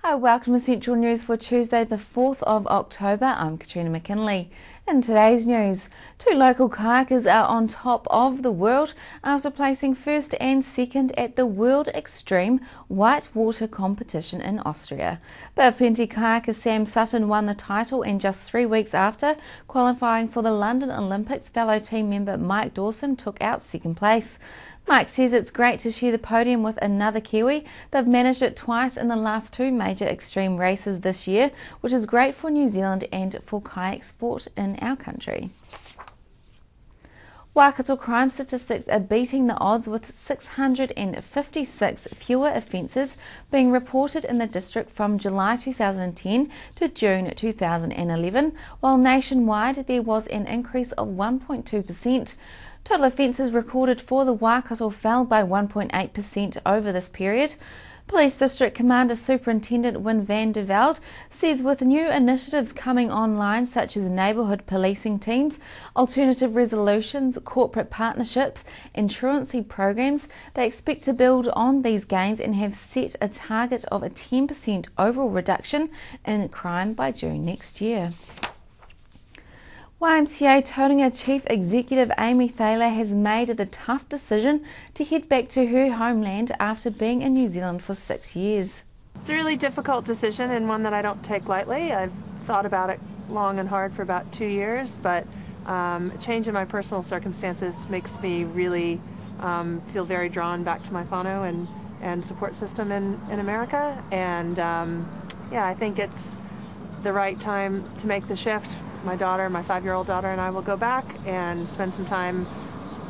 Hi, welcome to Central News for Tuesday the 4th of October. I'm Katrina McKinley. In today's news, two local kayakers are on top of the world after placing first and second at the World Extreme Whitewater competition in Austria. Bowplenty kayaker Sam Sutton won the title, and just 3 weeks after qualifying for the London Olympics, fellow team member Mike Dawson took out second place. Mike says it's great to share the podium with another Kiwi. They've managed it twice in the last two major extreme races this year, which is great for New Zealand and for kayak sport in our country. Waikato crime statistics are beating the odds, with 656 fewer offences being reported in the district from July 2010 to June 2011, while nationwide there was an increase of 1.2%. Total offences recorded for the Waikato fell by 1.8% over this period. Police District Commander Superintendent Win van der Velde says with new initiatives coming online such as neighbourhood policing teams, alternative resolutions, corporate partnerships and truancy programs, they expect to build on these gains and have set a target of a 10% overall reduction in crime by June next year. YMCA Tauranga Chief Executive Amy Thaler has made the tough decision to head back to her homeland after being in New Zealand for 6 years. It's a really difficult decision and one that I don't take lightly. I've thought about it long and hard for about 2 years, but a change in my personal circumstances makes me really feel very drawn back to my whānau and support system in America. And yeah, I think it's the right time to make the shift. My daughter, my 5-year-old daughter, and I will go back and spend some time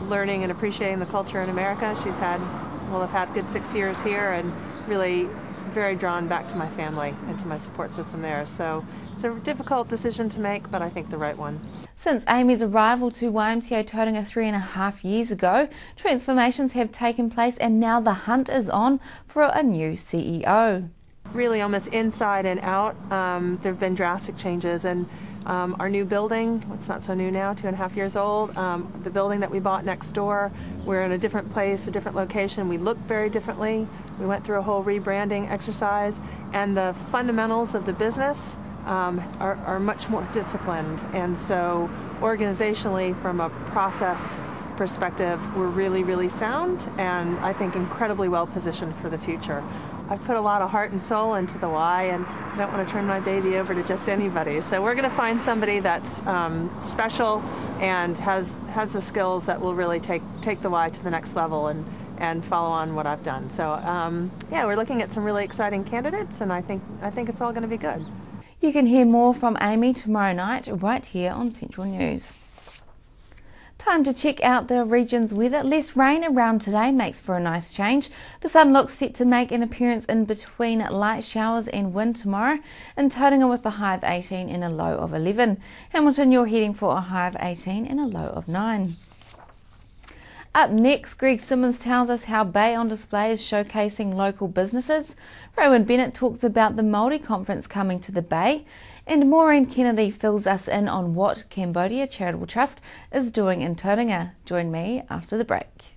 learning and appreciating the culture in America. I've had good 6 years here and really very drawn back to my family and to my support system there. So it's a difficult decision to make, but I think the right one. Since Amy's arrival to YMCA Tauranga 3.5 years ago, transformations have taken place and now the hunt is on for a new CEO. Really almost inside and out, there have been drastic changes, and our new building, it's not so new now, 2.5 years old, the building that we bought next door, we're in a different place, a different location. We look very differently. We went through a whole rebranding exercise, and the fundamentals of the business are much more disciplined. And so organizationally, from a process perspective, we're really, really sound and I think incredibly well positioned for the future. I've put a lot of heart and soul into the Y, and I don't want to turn my baby over to just anybody. So we're going to find somebody that's special and has the skills that will really take the Y to the next level and follow on what I've done. So yeah, we're looking at some really exciting candidates, and I think it's all going to be good. You can hear more from Amy tomorrow night right here on Central News. Time to check out the region's weather. Less rain around today makes for a nice change. The sun looks set to make an appearance in between light showers and wind tomorrow. In Tauranga with a high of 18 and a low of 11. Hamilton, you're heading for a high of 18 and a low of 9. Up next, Greg Simmons tells us how Bay on Display is showcasing local businesses. Rowan Bennett talks about the Māori conference coming to the Bay. And Maureen Kennedy fills us in on what Cambodia Charitable Trust is doing in Tauranga. Join me after the break.